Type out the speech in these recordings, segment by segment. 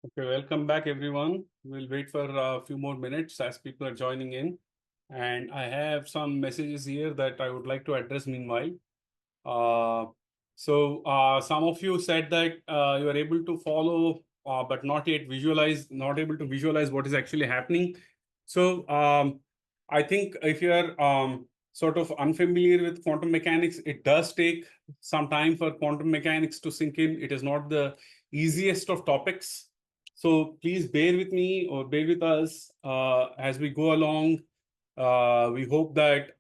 Okay, welcome back, everyone. We'll wait for a few more minutes as people are joining in. And I have some messages here that I would like to address meanwhile. Uh, some of you said that you are able to follow, but not yet visualize, not able to visualize what is actually happening. I think if you are sort of unfamiliar with quantum mechanics, it does take some time for quantum mechanics to sink in. It is not the easiest of topics. So please bear with me or bear with us as we go along. We hope that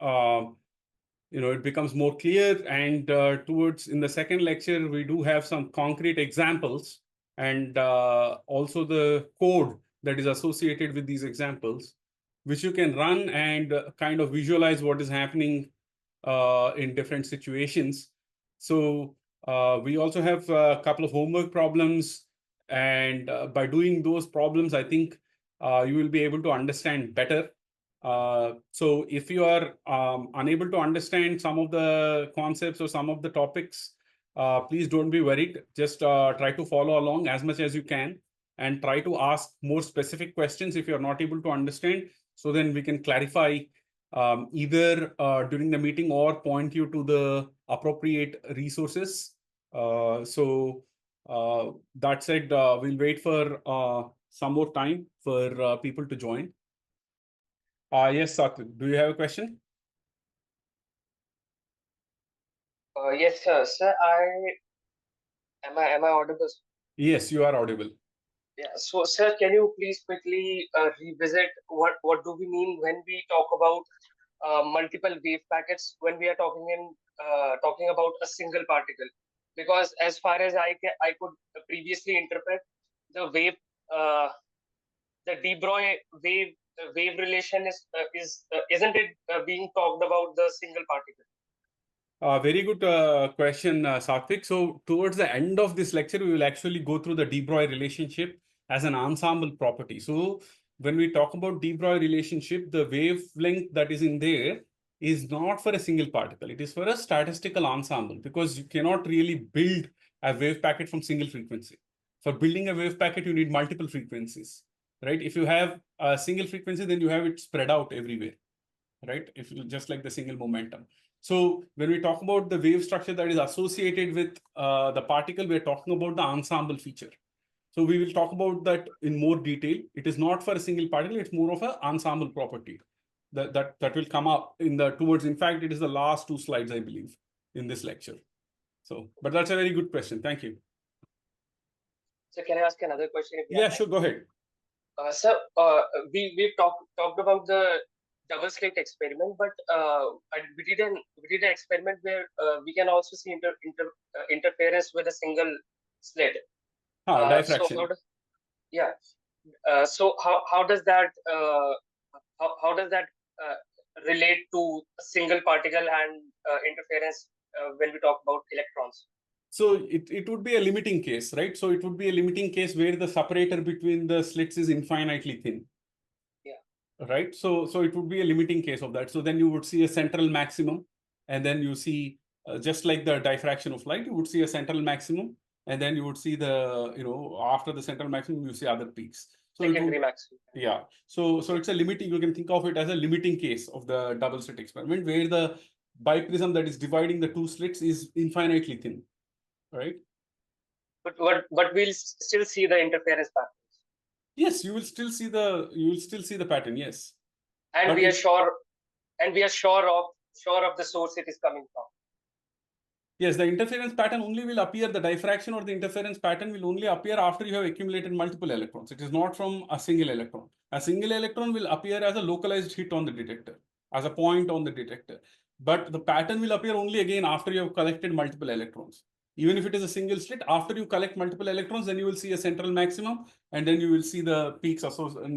it becomes more clear, and towards in the second lecture we do have some concrete examples and also the code that is associated with these examples, which you can run and kind of visualize what is happening in different situations. So we also have a couple of homework problems, and by doing those problems, I think you will be able to understand better. So if you are unable to understand some of the concepts or some of the topics, please don't be worried. Just try to follow along as much as you can and try to ask more specific questions if you're not able to understand. So then we can clarify either during the meeting or point you to the appropriate resources. That said, we'll wait for some more time for people to join. Yes, Satvik, do you have a question? Yes, sir. Sir, am I audible? Yes, you are audible. Yeah. So, sir, can you please quickly revisit what do we mean when we talk about multiple wave packets when we are talking about a single particle? Because as far as I could previously interpret the wave, uh, the de Broglie wave relation is isn't it being talked about the single particle? Very good question, Satvik. So towards the end of this lecture, we will actually go through the de Broglie relationship as an ensemble property. So when we talk about de Broglie relationship, the wavelength that is in there is not for a single particle. It is for a statistical ensemble, because you cannot really build a wave packet from single frequency. For building a wave packet, you need multiple frequencies, right? If you have a single frequency, then you have it spread out everywhere, right? If you just like the single momentum. So when we talk about the wave structure that is associated with the particle, we're talking about the ensemble feature. So we will talk about that in more detail. It is not for a single particle, it's more of an ensemble property that will come up in the towards. In fact, it is the last two slides, I believe, in this lecture. So, but that's a very good question. Thank you. So, can I ask another question if you Yeah, have time? sure, go ahead. Sir, we talked about the double slit experiment, but we did an experiment where we can also see interference with a single slit. So Diffraction. yeah, so how does that how does that uh, relate to a single particle and interference when we talk about electrons? So it would be a limiting case, right? So it would be a limiting case where the separator between the slits is infinitely thin. Yeah. Right? So it would be a limiting case of that. So then you would see a central maximum, and then you see just like the diffraction of light, you would see a central maximum, and then you would see the after the central maximum you see other peaks. So it would Secondary maximum. yeah. So Yeah. it's a limiting. You can think of it as a limiting case of the double slit experiment, where the biprism that is dividing the two slits is infinitely thin, right? But we'll still see the interference pattern. Yes, you will still see the pattern. Yes, And but we are it sure sure of the source it is coming from. yes, the interference pattern only will appear, the diffraction or the interference pattern will only appear after you have accumulated multiple electrons. It is not from a single electron. A single electron will appear as a localized hit on the detector, as a point on the detector. But the pattern will appear only again after you have collected multiple electrons. Even if it is a single slit, after you collect multiple electrons, then you will see a central maximum, and then you will see the peaks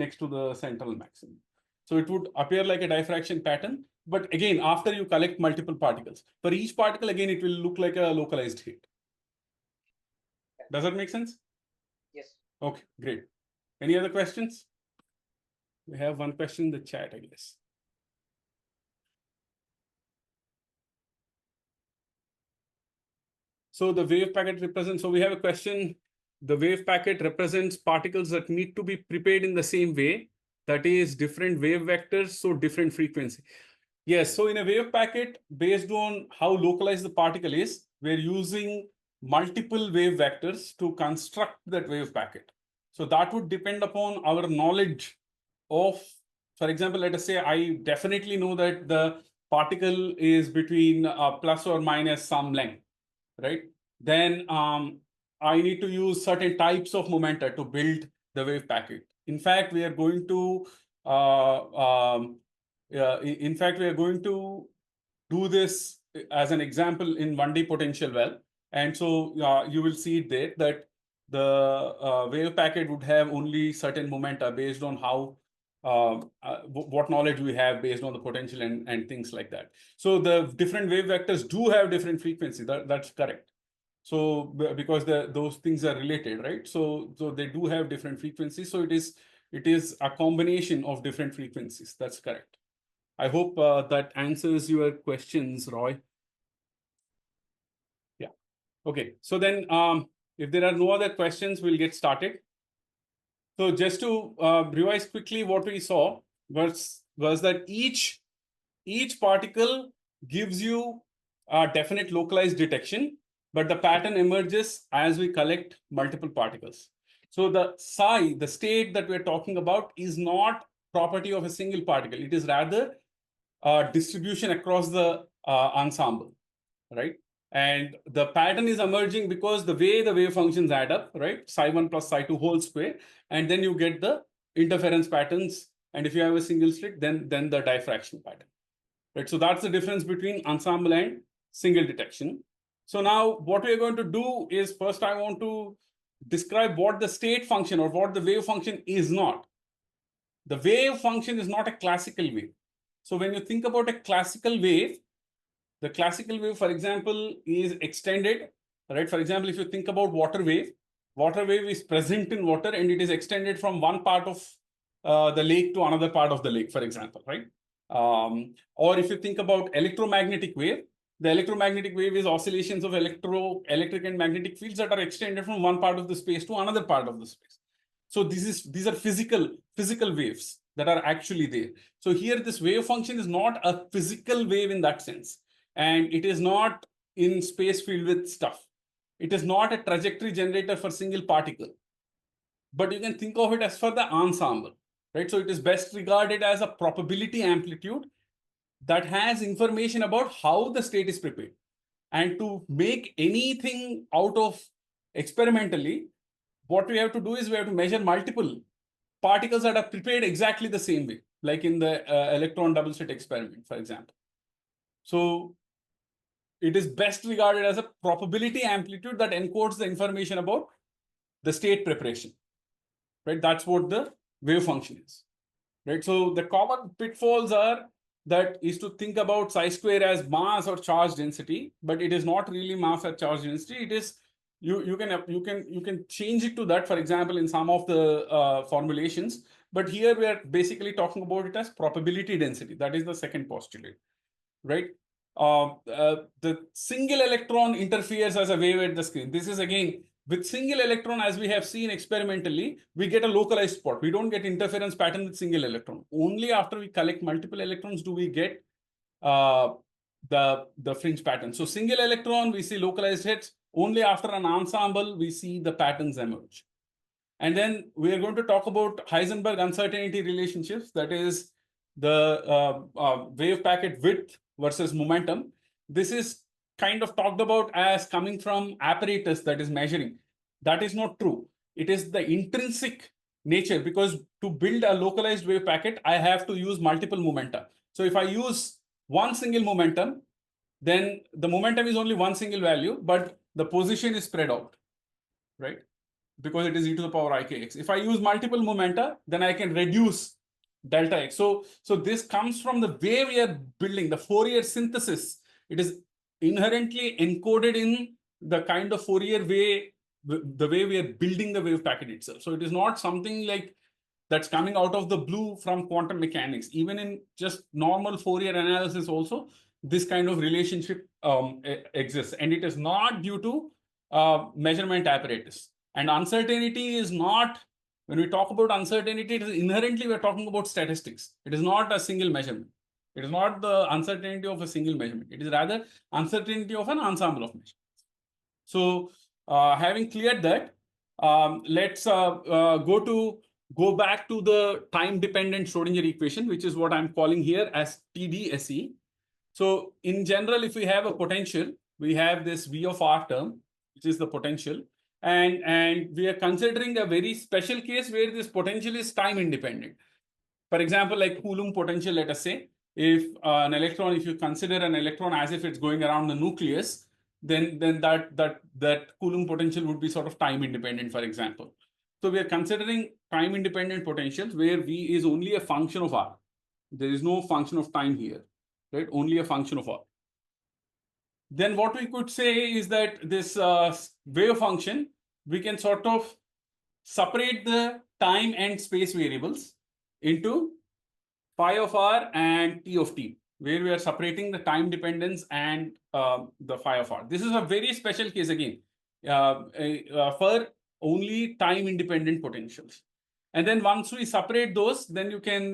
next to the central maximum. So it would appear like a diffraction pattern, but again, after you collect multiple particles. For each particle, again, it will look like a localized hit. Does that make sense? Yes. Okay, great. Any other questions? We have one question in the chat, I guess. So the wave packet represents, so we have a question the wave packet represents particles that need to be prepared in the same way. That is different wave vectors, so different frequency. Yes, so in a wave packet, based on how localized the particle is, we're using multiple wave vectors to construct that wave packet. So that would depend upon our knowledge of, for example, let us say I definitely know that the particle is between plus or minus some length, right? Then I need to use certain types of momenta to build the wave packet. In fact, we are going to in fact, we are going to do this as an example in 1D potential well. And so you will see it there that the wave packet would have only certain momenta based on how what knowledge we have based on the potential and things like that. So the different wave vectors do have different frequency. That's correct. So because those things are related, right? So they do have different frequencies. So it is a combination of different frequencies. That's correct. I hope that answers your questions, Roy. Yeah. Okay. So then if there are no other questions, we'll get started. So just to revise quickly, what we saw was that each particle gives you a definite localized detection, but the pattern emerges as we collect multiple particles. So the psi, the state that we're talking about, is not property of a single particle. It is rather distribution across the ensemble, right? And the pattern is emerging because the way the wave functions add up, right? Psi1 plus psi2 whole square, and then you get the interference patterns. And if you have a single slit, then the diffraction pattern, right? So that's the difference between ensemble and single detection. So now what we're going to do is first I want to describe what the state function or what the wave function is not. The wave function is not a classical wave. So when you think about a classical wave, the classical wave, for example, is extended, right? For example, if you think about water wave is present in water and it is extended from one part of the lake to another part of the lake, for example, right? Or if you think about electromagnetic wave, the electromagnetic wave is oscillations of electric and magnetic fields that are extended from one part of the space to another part of the space. So these are physical waves that are actually there. So here this wave function is not a physical wave in that sense. And it is not in space filled with stuff. It is not a trajectory generator for single particle. But you can think of it as for the ensemble, right? So it is best regarded as a probability amplitude that has information about how the state is prepared. And to make anything out of experimentally, what we have to do is we have to measure multiple particles that are prepared exactly the same way, like in the electron double slit experiment, for example. So it is best regarded as a probability amplitude that encodes the information about the state preparation, right? That's what the wave function is, right? So the common pitfalls are that is to think about psi square as mass or charge density, but it is not really mass or charge density. It is you can change it to that, for example, in some of the formulations. But here we are basically talking about it as probability density. That is the second postulate, right? The single electron interferes as a wave at the screen. This is again with single electron, as we have seen experimentally, we get a localized spot. We don't get interference pattern with single electron. Only after we collect multiple electrons do we get the fringe pattern. So single electron, we see localized hits. Only after an ensemble, we see the patterns emerge. And then we are going to talk about Heisenberg uncertainty relationships. That is the wave packet width versus momentum. This is kind of talked about as coming from apparatus that is measuring. That is not true. It is the intrinsic nature, because to build a localized wave packet, I have to use multiple momenta. So if I use one single momentum, then the momentum is only one single value, but the position is spread out, right? Because it is e to the power ikx. If I use multiple momenta, then I can reduce delta x. So this comes from the way we are building the Fourier synthesis. It is inherently encoded in the kind of Fourier way, the way we are building the wave packet itself. So it is not something like that's coming out of the blue from quantum mechanics. Even in just normal Fourier analysis also, this kind of relationship exists. And it is not due to measurement apparatus. And uncertainty is not, when we talk about uncertainty, it is inherently we're talking about statistics. It is not a single measurement. It is not the uncertainty of a single measurement. It is rather uncertainty of an ensemble of measurements. So having cleared that, let's go back to the time-dependent Schrodinger equation, which is what I'm calling here as TDSE. So in general, if we have a potential, we have this V of R term, which is the potential. And we are considering a very special case where this potential is time independent. For example, like Coulomb potential, let us say, if an electron, if you consider an electron as if it's going around the nucleus, then that Coulomb potential would be sort of time independent, for example. So we are considering time independent potentials where V is only a function of R. There is no function of time here, right? Only a function of R. Then what we could say is that this wave function, we can sort of separate the time and space variables into phi of R and T of T, where we are separating the time dependence and the phi of R. This is a very special case again for only time independent potentials. And then once we separate those, then you can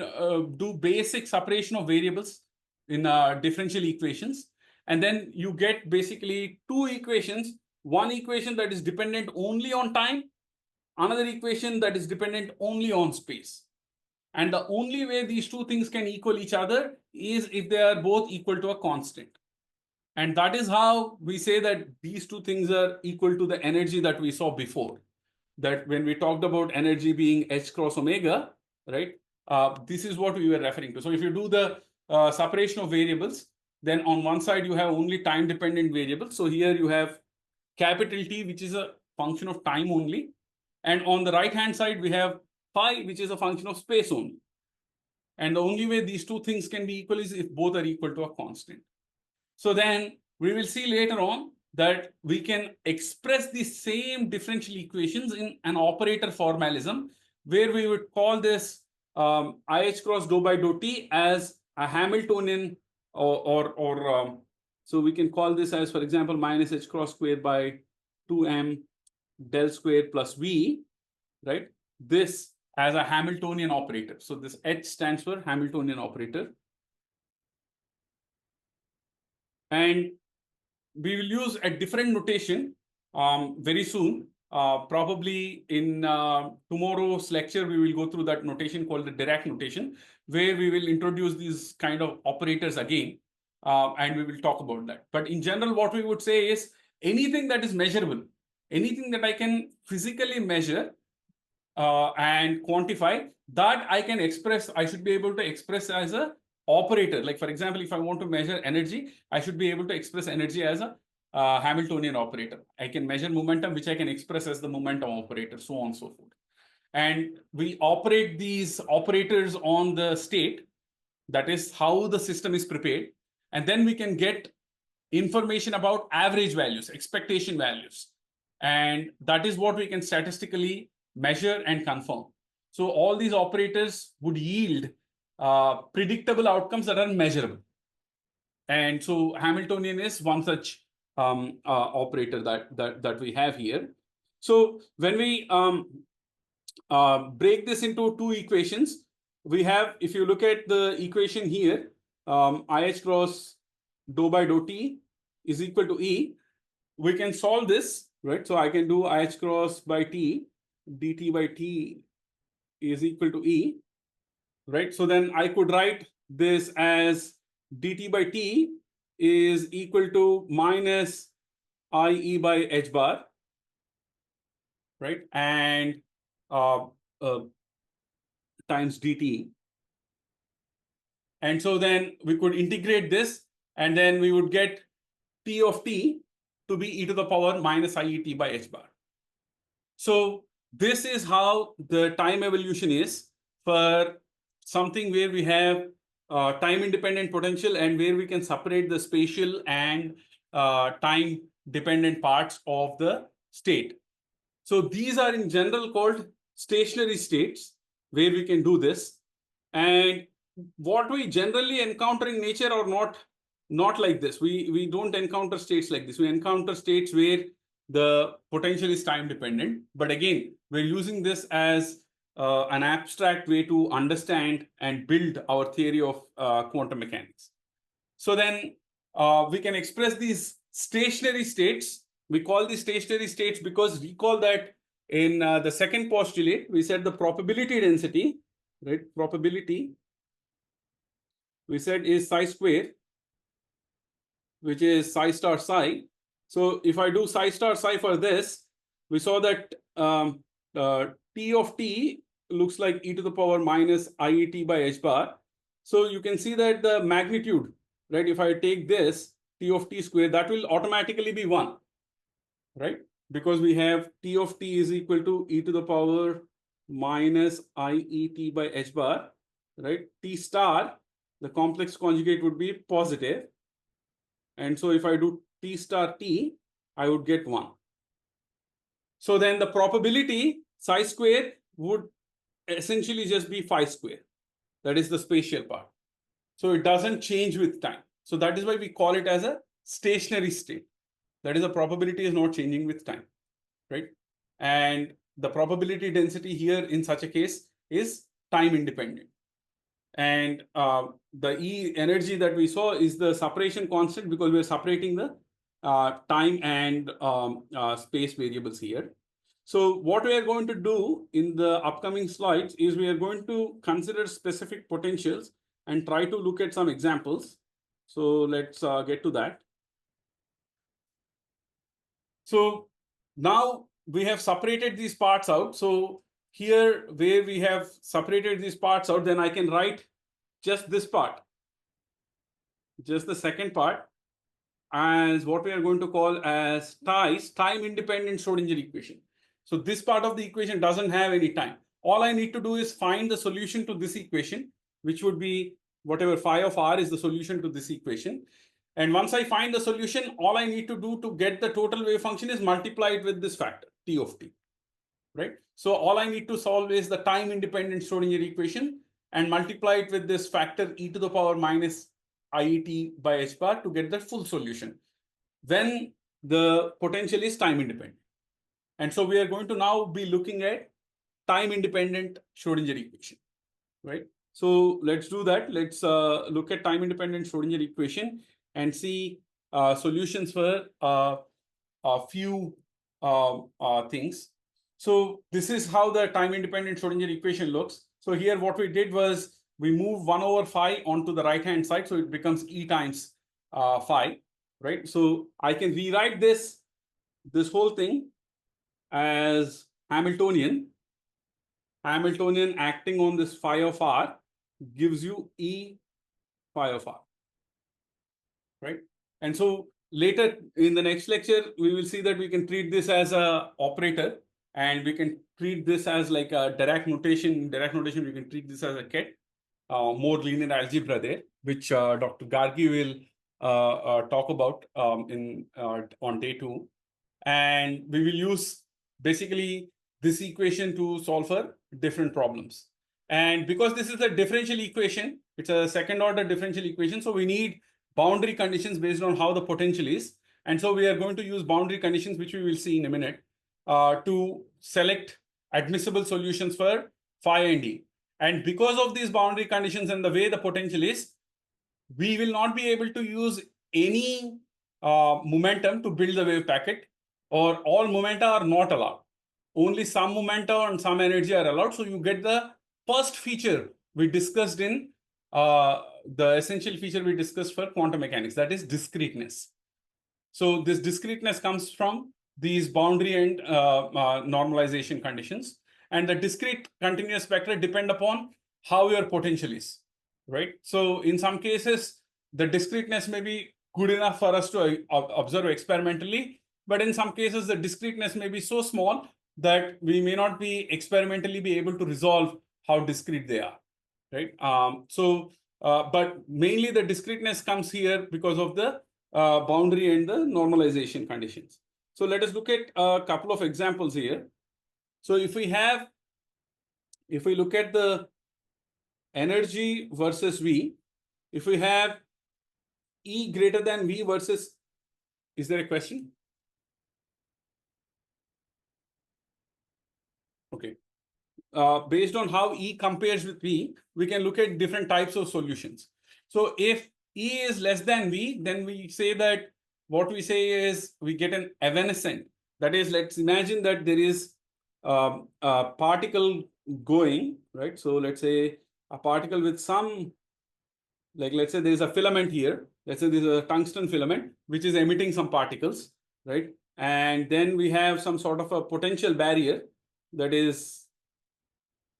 do basic separation of variables in differential equations. And then you get basically two equations, one equation that is dependent only on time, another equation that is dependent only on space. And the only way these two things can equal each other is if they are both equal to a constant. And that is how we say that these two things are equal to the energy that we saw before. That when we talked about energy being H cross omega, right? This is what we were referring to. So if you do the separation of variables, then on one side you have only time dependent variables. So here you have capital T, which is a function of time only. And on the right hand side, we have phi, which is a function of space only. And the only way these two things can be equal is if both are equal to a constant. So then we will see later on that we can express the same differential equations in an operator formalism, where we would call this IH cross dou by dou T as a Hamiltonian so we can call this as, for example, minus H cross squared by 2m del squared plus V, right? This as a Hamiltonian operator. So this H stands for Hamiltonian operator. And we will use a different notation very soon. Probably in tomorrow's lecture, we will go through that notation called the Dirac notation, where we will introduce these kind of operators again, and we will talk about that. But in general, what we would say is anything that is measurable, anything that I can physically measure and quantify, that I can express, I should be able to express as a operator. Like, for example, if I want to measure energy, I should be able to express energy as a Hamiltonian operator. I can measure momentum, which I can express as the momentum operator, so on and so forth. And we operate these operators on the state. That is how the system is prepared. And then we can get information about average values, expectation values. And that is what we can statistically measure and confirm. So all these operators would yield predictable outcomes that are measurable. And so Hamiltonian is one such operator that we have here. So when we break this into two equations, we have, if you look at the equation here, IH cross dou by dou T is equal to E. We can solve this, right? So I can do IH cross by T, dt by T is equal to E, right? So then I could write this as dt by T is equal to minus IE by H bar, right? And times dt. And so then we could integrate this, and then we would get T of T to be e to the power minus IET by H bar. So this is how the time evolution is for something where we have time independent potential and where we can separate the spatial and time dependent parts of the state. So these are in general called stationary states, where we can do this. And what we generally encounter in nature are not like this. We don't encounter states like this. We encounter states where the potential is time dependent. But again, we're using this as an abstract way to understand and build our theory of quantum mechanics. So then we can express these stationary states. We call these stationary states because recall that in the second postulate, we said the probability density, right? Probability, we said is psi square, which is psi star psi. So if I do psi star psi for this, we saw that T of t looks like e to the power minus IET by h bar. So you can see that the magnitude, right? If I take this T of t square, that will automatically be 1, right? Because we have T of t is equal to e to the power minus IET by h bar, right? T star, the complex conjugate would be positive. And so if I do T star T, I would get 1. So then the probability psi square would essentially just be phi square. That is the spatial part. So it doesn't change with time. So that is why we call it as a stationary state. That is, the probability is not changing with time, right? And the probability density here in such a case is time independent. And the E energy that we saw is the separation constant because we're separating the time and space variables here. So what we are going to do in the upcoming slides is we are going to consider specific potentials and try to look at some examples. So let's get to that. So now we have separated these parts out. So here where we have separated these parts out, then I can write just this part, just the second part, as what we are going to call as time independent Schrodinger equation. So this part of the equation doesn't have any time. All I need to do is find the solution to this equation, which would be whatever phi of r is the solution to this equation. And once I find the solution, all I need to do to get the total wave function is multiply it with this factor, T of t, right? So all I need to solve is the time independent Schrodinger equation and multiply it with this factor e to the power minus IET by h bar to get the full solution when the potential is time independent. And so we are going to now be looking at time independent Schrodinger equation, right? So let's do that. Let's look at time independent Schrodinger equation and see solutions for a few things. So this is how the time independent Schrodinger equation looks. So here what we did was we move 1 over phi onto the right hand side, so it becomes E times phi, right? So I can rewrite this whole thing as Hamiltonian acting on this phi of r gives you E phi of r, right? And so later in the next lecture, we will see that we can treat this as a operator and we can treat this as like a Dirac notation. In Dirac notation, we can treat this as a ket, more linear algebra there, which Dr. Gargi will talk about on day 2. And we will use basically this equation to solve for different problems. And because this is a differential equation, it's a second order differential equation, so we need boundary conditions based on how the potential is. And so we are going to use boundary conditions, which we will see in a minute, to select admissible solutions for phi and E. And because of these boundary conditions and the way the potential is, we will not be able to use any momentum to build the wave packet, or all momenta are not allowed. Only some momenta and some energy are allowed. So you get the first feature we discussed in the essential feature we discussed for quantum mechanics, that is discreteness. So this discreteness comes from these boundary and normalization conditions. And the discrete continuous spectra depend upon how your potential is, right? So in some cases, the discreteness may be good enough for us to observe experimentally, but in some cases, the discreteness may be so small that we may not be experimentally be able to resolve how discrete they are, right? But mainly the discreteness comes here because of the boundary and the normalization conditions. So let us look at a couple of examples here. So if we look at the energy versus V, if we have E greater than V versus, is there a question? based on how E compares with V, we can look at different types of solutions. So if E is less than V, then we say that what we say is we get an evanescent. That is, let's imagine that there is a particle going, right? So let's say a particle with some, like let's say there is a filament here. Let's say there's a tungsten filament which is emitting some particles, right? And then we have some sort of a potential barrier that is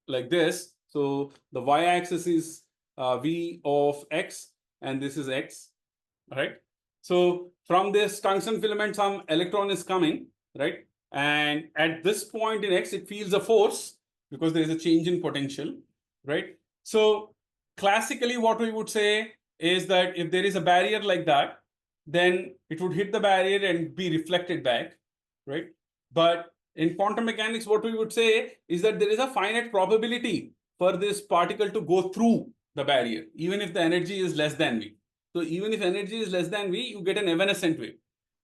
like this. So the y-axis is v of x, and this is x, right? So from this tungsten filament, some electron is coming, right? And at this point in x, it feels a force because there is a change in potential, right? So classically, what we would say is that if there is a barrier like that, then it would hit the barrier and be reflected back, right? But in quantum mechanics, what we would say is that there is a finite probability for this particle to go through the barrier, even if the energy is less than v. So even if energy is less than v, you get an evanescent wave.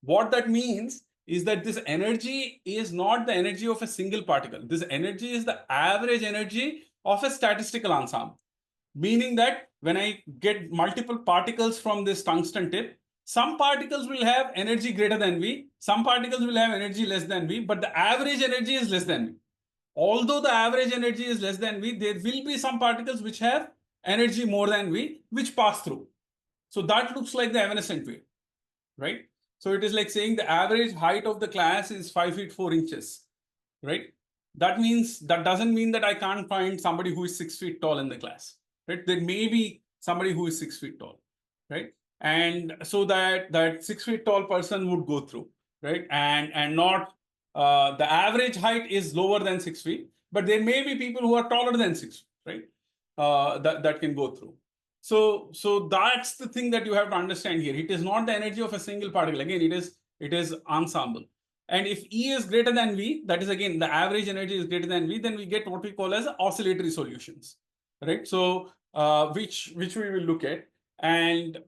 What that means is that this energy is not the energy of a single particle. This energy is the average energy of a statistical ensemble. Meaning that when I get multiple particles from this tungsten tip, some particles will have energy greater than V, some particles will have energy less than V, but the average energy is less than V. Although the average energy is less than V, there will be some particles which have energy more than V, which pass through. So that looks like the evanescent wave, right? So it is like saying the average height of the class is 5 feet 4 inches, right? That means, that doesn't mean that I can't find somebody who is 6 feet tall in the class, right? There may be somebody who is 6 feet tall, right? And so that 6 feet tall person would go through, right? And not the average height is lower than 6 feet, but there may be people who are taller than 6 feet, right? That can go through. So that's the thing that you have to understand here. It is not the energy of a single particle. Again, it is ensemble. And if E is greater than V, that is again the average energy is greater than V, then we get what we call as oscillatory solutions, right? So which we will look at, and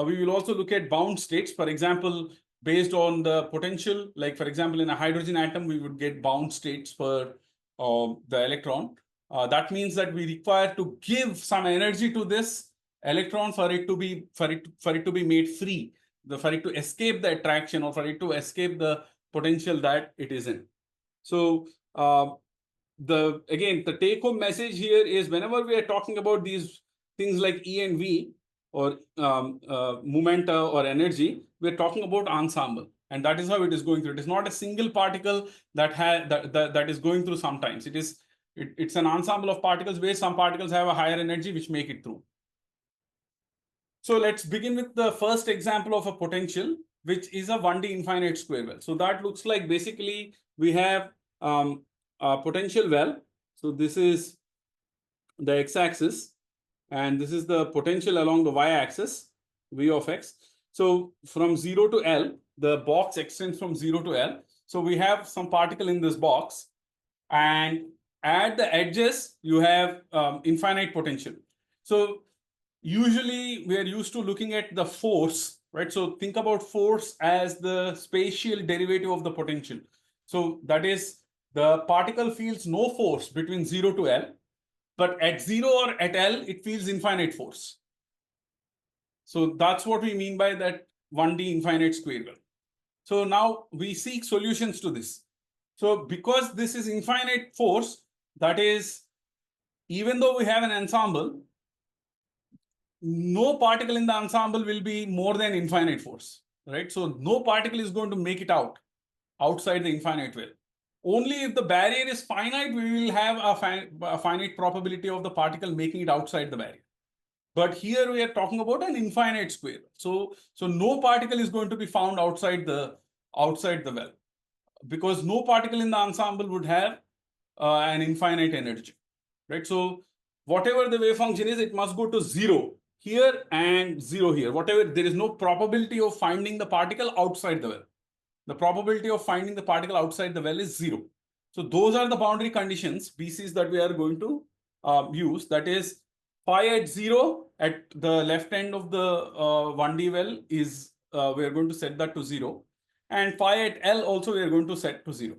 we will also look at bound states. For example, based on the potential, like for example, in a hydrogen atom, we would get bound states for the electron. That means that we require to give some energy to this electron for it to be made free, for it to escape the attraction, or for it to escape the potential that it is in. So the take home message here is, whenever we are talking about these things like E and V, or momenta or energy, we're talking about ensemble, and that is how it is going through. It is not a single particle that is going through. Sometimes it's an ensemble of particles where some particles have a higher energy which make it through. So let's begin with the first example of a potential, which is a 1D infinite square well. So that looks like, basically we have a potential well. So this is the x-axis, and this is the potential along the y-axis, v of x. So from 0 to L, the box extends from 0 to L. So we have some particle in this box, and at the edges, you have infinite potential. So usually we are used to looking at the force, right? So think about force as the spatial derivative of the potential. So that is, the particle feels no force between 0 to L, but at 0 or at L, it feels infinite force. So that's what we mean by that 1D infinite square well. So now we seek solutions to this. So because this is infinite force, that is, even though we have an ensemble, no particle in the ensemble will be more than infinite force, right? So no particle is going to make it outside the infinite well. Only if the barrier is finite, we will have a finite probability of the particle making it outside the barrier. But here we are talking about an infinite square. So no particle is going to be found outside the well, because no particle in the ensemble would have an infinite energy, right? So whatever the wave function is, it must go to 0 here and 0 here. Whatever, there is no probability of finding the particle outside the well. The probability of finding the particle outside the well is 0. So those are the boundary conditions, BCs, that we are going to use. That is, phi at 0 at the left end of the 1D well is, we are going to set that to 0. And phi at L also we are going to set to 0.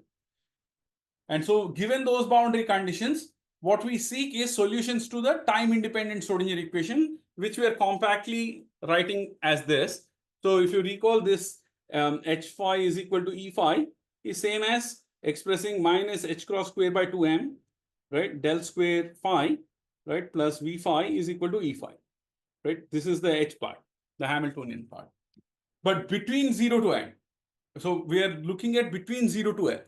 And so given those boundary conditions, what we seek is solutions to the time-independent Schrodinger equation, which we are compactly writing as this. So if you recall this, H phi is equal to E phi is same as expressing minus H cross square by 2m, right? Del square phi, right? Plus V phi is equal to E phi, right? This is the H part, the Hamiltonian part. But between 0 to n, so we are looking at between 0 to L.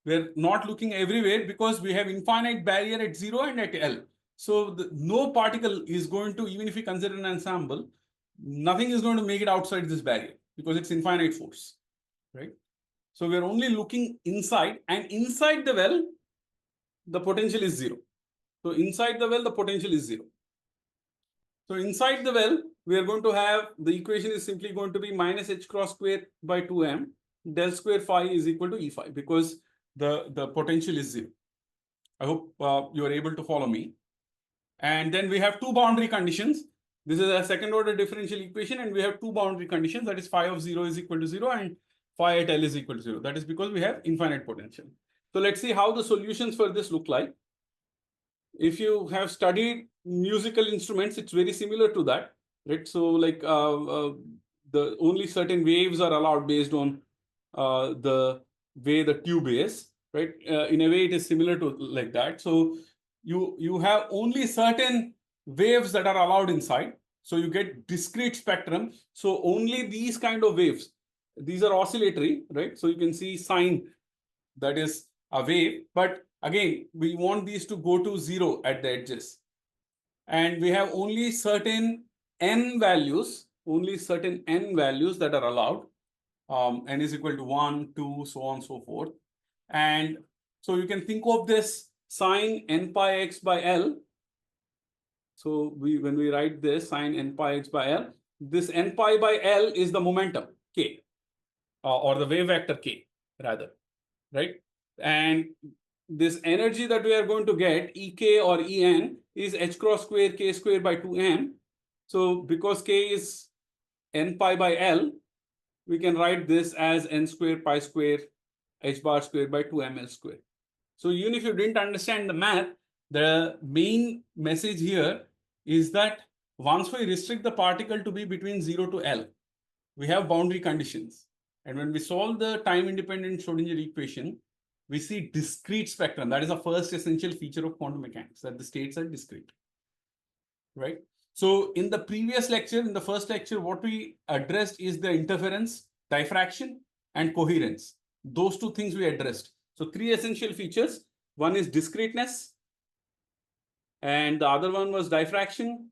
We're not looking everywhere because we have infinite barrier at 0 and at L. So no particle is going to, even if we consider an ensemble, nothing is going to make it outside this barrier because it's infinite force, right? So we're only looking inside, and inside the well, the potential is 0. So inside the well, the potential is 0. So inside the well, we are going to have, the equation is simply going to be minus H cross square by 2m del square phi is equal to E phi because the potential is 0. I hope you are able to follow me. And then we have two boundary conditions. This is a second order differential equation, and we have two boundary conditions, that is phi of 0 is equal to 0 and phi at L is equal to 0. That is because we have infinite potential. So let's see how the solutions for this look like. If you have studied musical instruments, it's very similar to that, right? So like the only certain waves are allowed based on the way the tube is, right? In a way, it is similar to like that. So you have only certain waves that are allowed inside. So you get discrete spectrum. So only these kind of waves, these are oscillatory, right? So you can see sine, that is a wave. But again, we want these to go to 0 at the edges. And we have only certain n values, that are allowed. N is equal to 1, 2, so on and so forth. And so you can think of this sine n pi x by L. So when we write this sine n pi x by L, this n pi by L is the momentum k, or the wave vector k rather, right? And this energy that we are going to get, Ek or En, is h cross square k square by 2m. So because k is n pi by L, we can write this as n square pi square h bar square by 2ml square. So even if you didn't understand the math, the main message here is that once we restrict the particle to be between 0 to L, we have boundary conditions. And when we solve the time-independent Schrodinger equation, we see discrete spectrum. That is the first essential feature of quantum mechanics, that the states are discrete, right? So in the previous lecture, in the first lecture, what we addressed is the interference, diffraction, and coherence. Those two things we addressed. So three essential features. One is discreteness, and the other one was diffraction,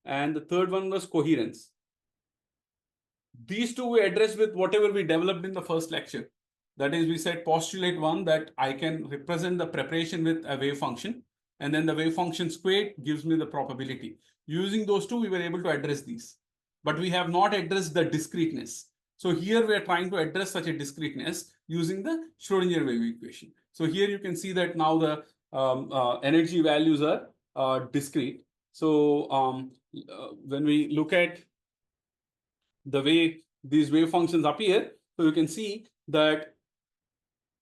and the third one was coherence. These two we addressed with whatever we developed in the first lecture. That is, we said postulate one, that I can represent the preparation with a wave function, and then the wave function squared gives me the probability. Using those two, we were able to address these, but we have not addressed the discreteness. So here we are trying to address such a discreteness using the Schrodinger wave equation. So here you can see that now the energy values are discrete. So when we look at the way these wave functions appear, so you can see that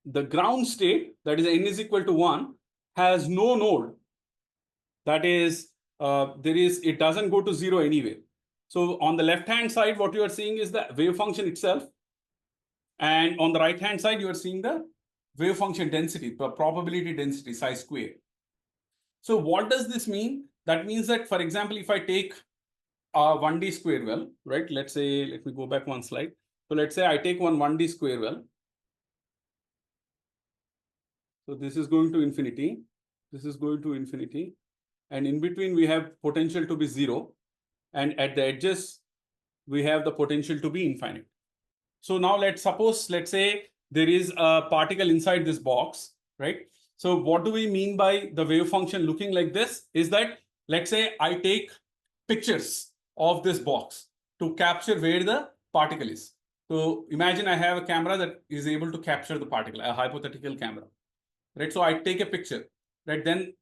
the ground state, that is n is equal to 1, has no node. That is, it doesn't go to 0 anywhere. So on the left-hand side, what you are seeing is the wave function itself. And on the right-hand side, you are seeing the wave function density, the probability density, psi square. So what does this mean? That means that, for example, if I take a 1D square well, right? Let's say, let me go back one slide. So let's say I take one 1D square well. So this is going to infinity. This is going to infinity. And in between, we have potential to be 0. And at the edges, we have the potential to be infinite. So now let's say there is a particle inside this box, right? So what do we mean by the wave function looking like this? Is that, let's say I take pictures of this box to capture where the particle is. So imagine I have a camera that is able to capture the particle, a hypothetical camera, right? So I take a picture, right? Then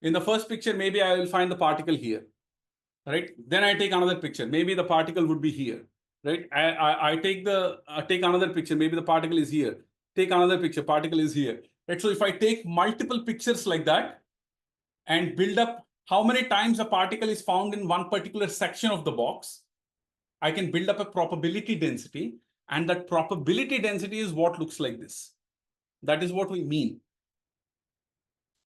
in the first picture, maybe I will find the particle here, right? Then I take another picture. Maybe the particle would be here, right? I take another picture. Maybe the particle is here. Take another picture. Particle is here. right? So if I take multiple pictures like that and build up how many times a particle is found in one particular section of the box, I can build up a probability density, and that probability density is what looks like this. That is what we mean,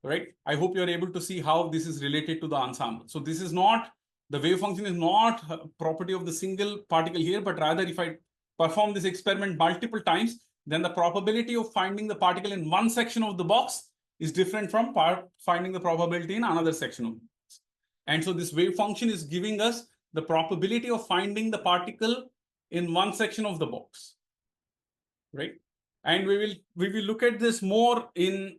right? I hope you're able to see how this is related to the ensemble. So this is not, the wave function is not a property of the single particle here, but rather if I perform this experiment multiple times, then the probability of finding the particle in one section of the box is different from finding the probability in another section of the box. And so this wave function is giving us the probability of finding the particle in one section of the box, right? And we will look at this more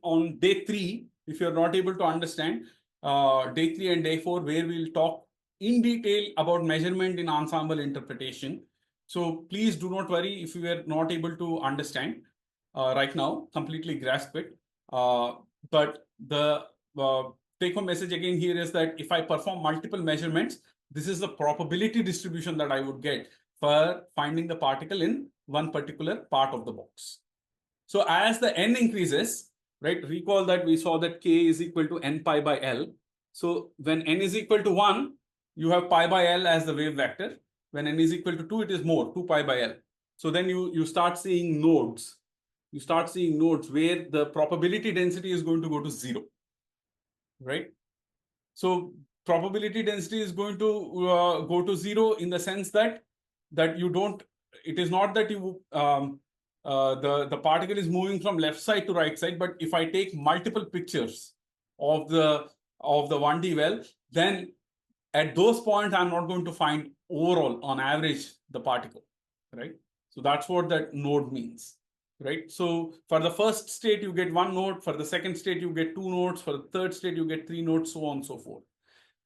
on day 3, if you're not able to understand day 3 and day 4, where we'll talk in detail about measurement in ensemble interpretation. So please do not worry if you are not able to understand right now, completely grasp it. But the take-home message again here is that if I perform multiple measurements, this is the probability distribution that I would get for finding the particle in one particular part of the box. So as the n increases, right, recall that we saw that k is equal to n pi by L. So when n is equal to 1, you have pi by L as the wave vector. When n is equal to 2, it is more, 2 pi by L. So then you start seeing nodes. You start seeing nodes where the probability density is going to go to 0, right? So probability density is going to go to 0 in the sense that you don't, it is not that you the particle is moving from left side to right side, but if I take multiple pictures of the 1D well, then at those points I'm not going to find overall on average the particle, right? So that's what that node means, right? So for the first state you get 1 node, for the second state you get 2 nodes, for the third state you get 3 nodes, so on and so forth,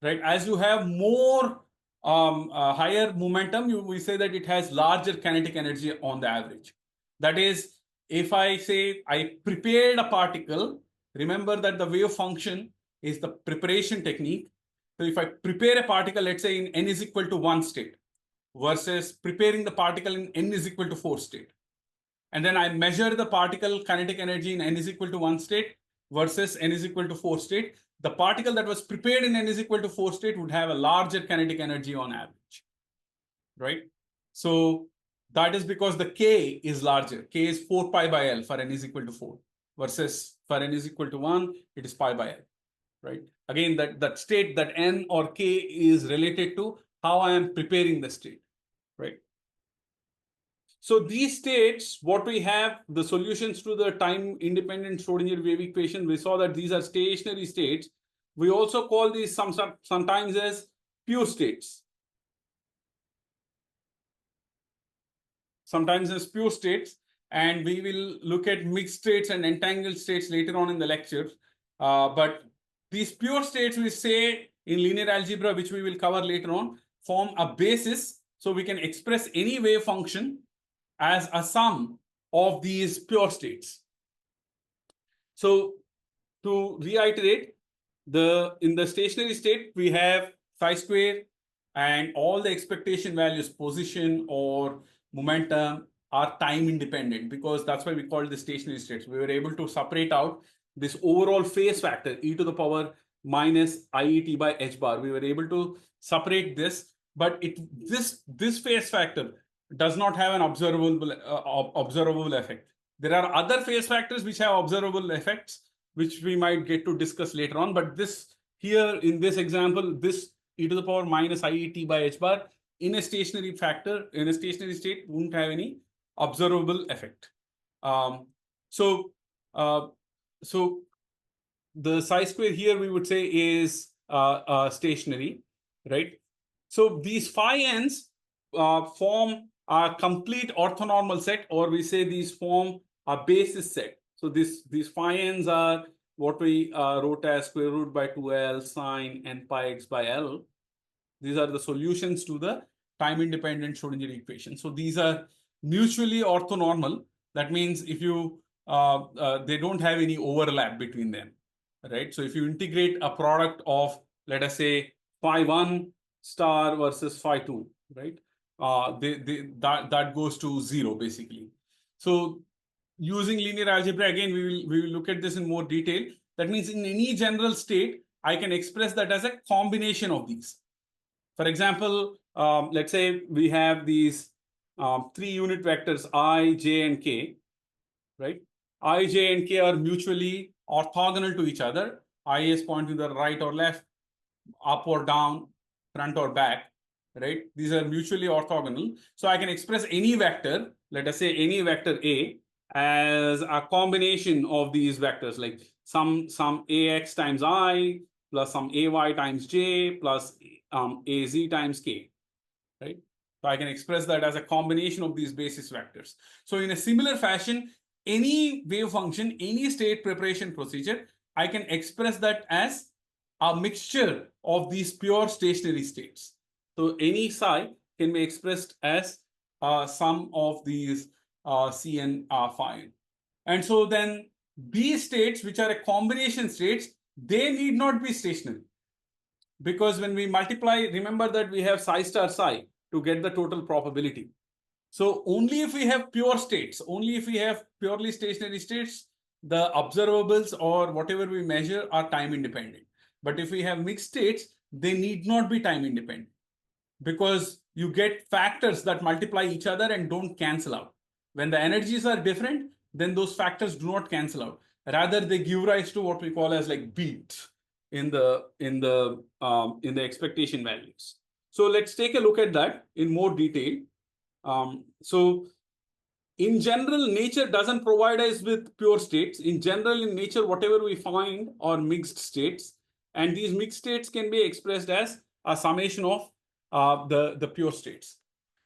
right? As you have more higher momentum, we say that it has larger kinetic energy on the average. That is, if I say I prepared a particle, remember that the wave function is the preparation technique. So if I prepare a particle, let's say in n is equal to 1 state, versus preparing the particle in n is equal to 4 state, and then I measure the particle kinetic energy in n is equal to 1 state versus n is equal to 4 state, the particle that was prepared in n is equal to 4 state would have a larger kinetic energy on average, right? So that is because the k is larger. K is 4 pi by L for n is equal to 4, versus for n is equal to 1, it is pi by L, right? Again, that state, that n or k is related to how I am preparing the state, right? So these states, what we have, the solutions to the time-independent Schrodinger wave equation, we saw that these are stationary states. We also call these sometimes as pure states. Sometimes as pure states, and we will look at mixed states and entangled states later on in the lecture. But these pure states, we say in linear algebra, which we will cover later on, form a basis, so we can express any wave function as a sum of these pure states. So to reiterate, in the stationary state, we have psi square, and all the expectation values, position or momentum, are time independent, because that's why we call it the stationary states. We were able to separate out this overall phase factor, e to the power minus IET by h bar. We were able to separate this, but this phase factor does not have an observable effect. There are other phase factors which have observable effects, which we might get to discuss later on. But this here in this example, this e to the power minus IET by h bar in a stationary factor, in a stationary state, won't have any observable effect. So the psi square here we would say is stationary, right? So these phi n's form a complete orthonormal set, or we say these form a basis set. So these phi n's are what we wrote as square root by 2L sine n pi x by L. These are the solutions to the time-independent Schrodinger equation. So these are mutually orthonormal. That means if you they don't have any overlap between them, right? So if you integrate a product of, let us say, phi 1 star versus phi 2, right? That goes to 0 basically. So using linear algebra, again, we will look at this in more detail. That means in any general state, I can express that as a combination of these. For example, let's say we have these 3 unit vectors I, J, and K, right? I, J, and K are mutually orthogonal to each other. I is pointing to the right or left, up or down, front or back, right? These are mutually orthogonal. So I can express any vector, let us say any vector A, as a combination of these vectors, like some ax times I plus some ay times j plus az times k, right? So I can express that as a combination of these basis vectors. So in a similar fashion, any wave function, any state preparation procedure, I can express that as a mixture of these pure stationary states. So any psi can be expressed as sum of these C and phi. And so then these states, which are a combination states, they need not be stationary. Because when we multiply, remember that we have psi star psi to get the total probability. So only if we have pure states, only if we have purely stationary states, the observables or whatever we measure are time independent. But if we have mixed states, they need not be time independent, because you get factors that multiply each other and don't cancel out. When the energies are different, then those factors do not cancel out. Rather, they give rise to what we call as like beat in the expectation values. So let's take a look at that in more detail. So in general, nature doesn't provide us with pure states. In general, in nature, whatever we find are mixed states. And these mixed states can be expressed as a summation of the pure states.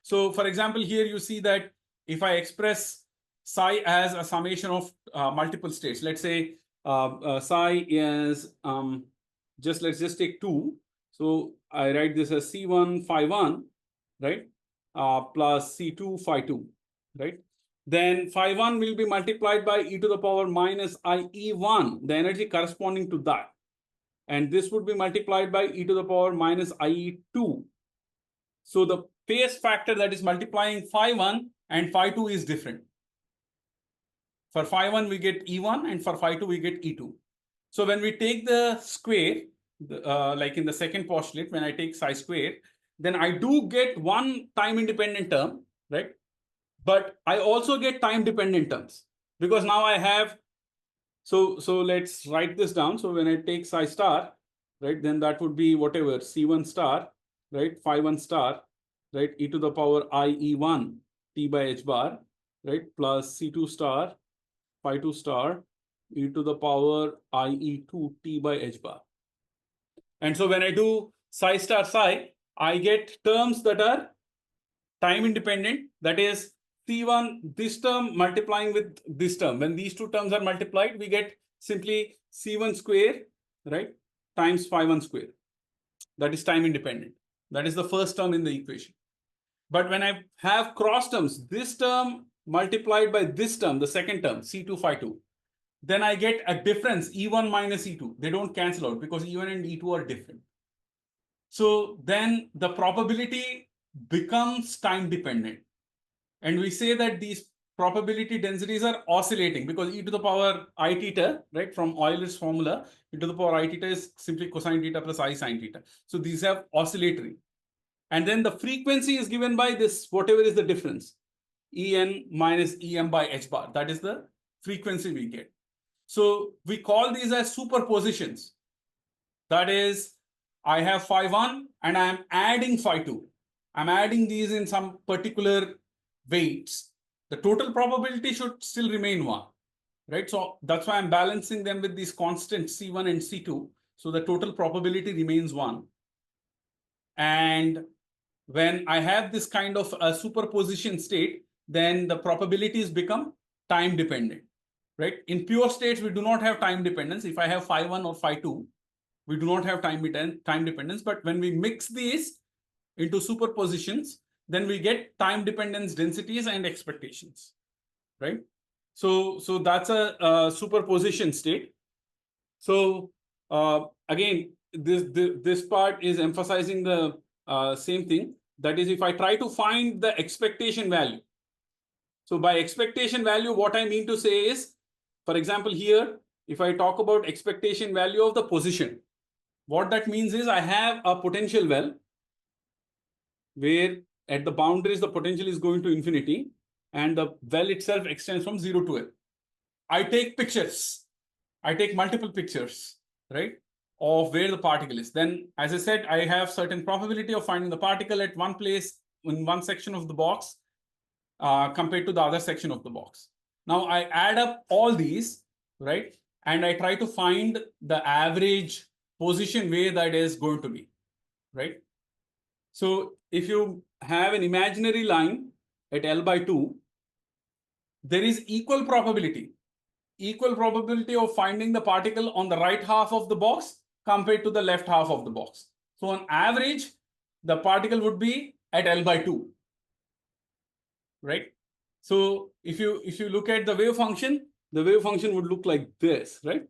So for example, here you see that if I express psi as a summation of multiple states, let's say psi is, let's just take 2. So I write this as C1 phi 1, right? Plus C2 phi 2, right? Then phi 1 will be multiplied by e to the power minus IE1, the energy corresponding to that. And this would be multiplied by e to the power minus IE2. So the phase factor that is multiplying phi 1 and phi 2 is different. For phi 1, we get E1, and for phi 2, we get E2. So when we take the square, like in the second postulate, when I take psi square, then I do get one time independent term, right? But I also get time dependent terms, because now I have, so let's write this down. So when I take psi star, right, then that would be whatever, C1 star, right, phi 1 star, right, e to the power IE1 T by H bar, right, plus C2 star, phi 2 star, e to the power IE2 T by H bar. And so when I do psi star psi, I get terms that are time independent. That is C1, this term multiplying with this term. When these two terms are multiplied, we get simply C1 square, right, times phi 1 square. That is time independent. That is the first term in the equation. But when I have cross terms, this term multiplied by this term, the second term, C2 phi 2, then I get a difference, E1 minus E2. They don't cancel out because E1 and E2 are different. So then the probability becomes time dependent. And we say that these probability densities are oscillating because e to the power I theta, right, from Euler's formula, e to the power I theta is simply cosine theta plus I sine theta. So these have oscillatory. And then the frequency is given by this, whatever is the difference, En minus Em by H bar. That is the frequency we get. So we call these as superpositions. That is, I have phi 1 and I am adding phi 2. I'm adding these in some particular weights. The total probability should still remain 1, right? So that's why I'm balancing them with these constants C1 and C2. So the total probability remains 1. And when I have this kind of a superposition state, then the probabilities become time dependent, right? In pure states, we do not have time dependence. If I have phi 1 or phi 2, we do not have time dependence. But when we mix these into superpositions, then we get time dependence densities and expectations, right? So that's a superposition state. So again, this part is emphasizing the same thing. That is, if I try to find the expectation value, So by expectation value, what I mean to say is, for example, here, if I talk about expectation value of the position, what that means is I have a potential well where at the boundaries, the potential is going to infinity and the well itself extends from 0 to L. I take pictures. I take multiple pictures, right, of where the particle is. Then, as I said, I have certain probability of finding the particle at one place in one section of the box compared to the other section of the box. Now, I add up all these, right, and I try to find the average position where that is going to be, right? So if you have an imaginary line at L/2, there is equal probability of finding the particle on the right half of the box compared to the left half of the box. So on average, the particle would be at L/2, right? So if you look at the wave function would look like this, right?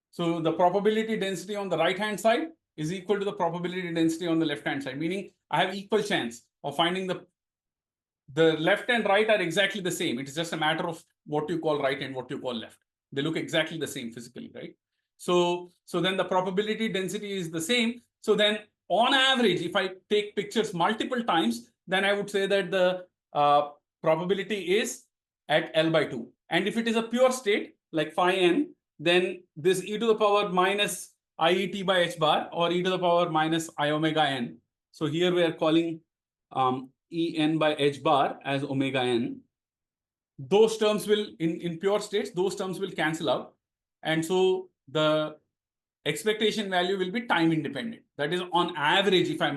So the probability density on the right hand side is equal to the probability density on the left hand side, meaning I have equal chance of finding the left and right are exactly the same. It is just a matter of what you call right and what you call left. They look exactly the same physically, right? So then the probability density is the same. So then on average, if I take pictures multiple times, then I would say that the probability is at L/2. And if it is a pure state like phi n, then this e to the power minus iet by h bar or e to the power minus I omega n. So here we are calling En by h bar as omega n. Those terms will, in pure states, those terms will cancel out. And so the expectation value will be time independent. That is, on average, if I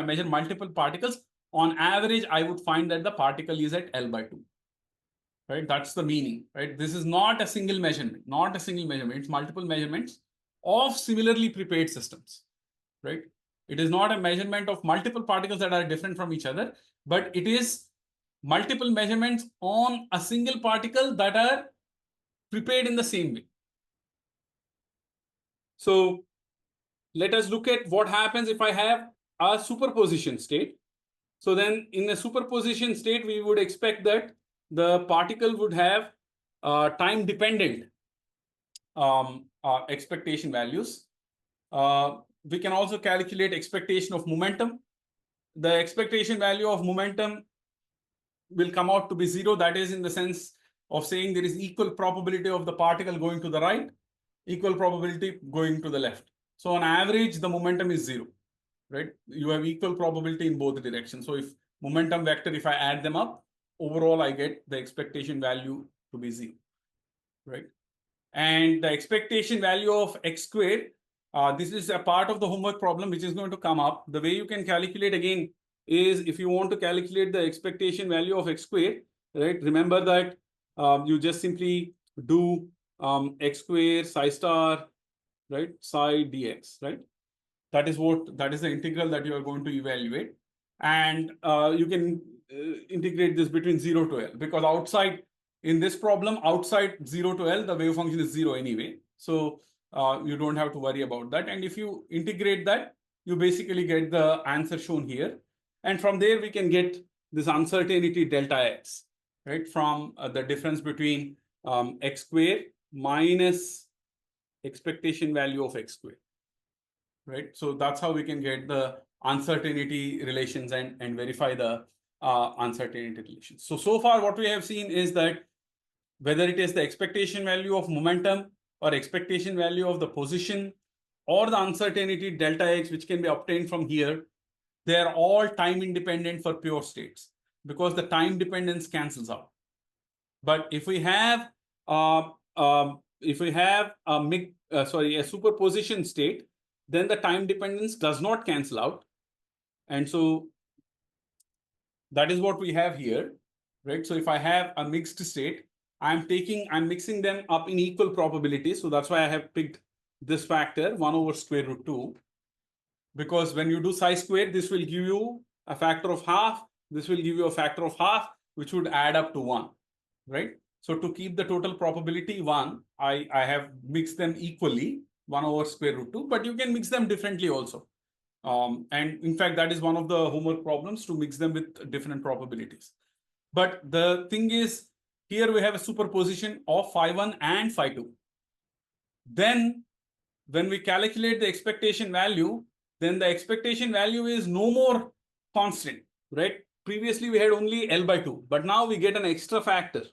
measure multiple particles, on average, I would find that the particle is at L/2. Right? That's the meaning, right? This is not a single measurement, It's multiple measurements of similarly prepared systems, right? It is not a measurement of multiple particles that are different from each other, but it is multiple measurements on a single particle that are prepared in the same way. So let us look at what happens if I have a superposition state. So then in a superposition state, we would expect that the particle would have time dependent expectation values. We can also calculate expectation of momentum. The expectation value of momentum will come out to be 0. That is in the sense of saying there is equal probability of the particle going to the right, equal probability going to the left. So on average, the momentum is 0, right? You have equal probability in both directions. So if momentum vector, if I add them up, overall I get the expectation value to be 0, right? And the expectation value of x squared, this is a part of the homework problem which is going to come up. The way you can calculate again is if you want to calculate the expectation value of x squared, right? Remember that you just simply do x squared psi star, right? Psi dx, right? That is the integral that you are going to evaluate. And you can integrate this between 0 to L, because outside, in this problem, outside 0 to L, the wave function is 0 anyway. So you don't have to worry about that. And if you integrate that, you basically get the answer shown here. And from there, we can get this uncertainty delta x, right? From the difference between x squared minus expectation value of x squared, right? So that's how we can get the uncertainty relations and verify the uncertainty relations. So far what we have seen is that whether it is the expectation value of momentum or expectation value of the position or the uncertainty delta x, which can be obtained from here, they are all time independent for pure states because the time dependence cancels out. But if we have a superposition state, then the time dependence does not cancel out. And so that is what we have here, right? So if I have a mixed state, I'm mixing them up in equal probabilities. So that's why I have picked this factor 1 over square root 2. Because when you do psi squared, this will give you a factor of half. This will give you a factor of half, which would add up to 1, right? So to keep the total probability 1, I have mixed them equally, 1 over square root 2, but you can mix them differently also. And in fact, that is one of the homework problems, to mix them with different probabilities. But the thing is, here we have a superposition of phi1 and phi2. Then when we calculate the expectation value, then the expectation value is no more constant, right? Previously, we had only L by 2, but now we get an extra factor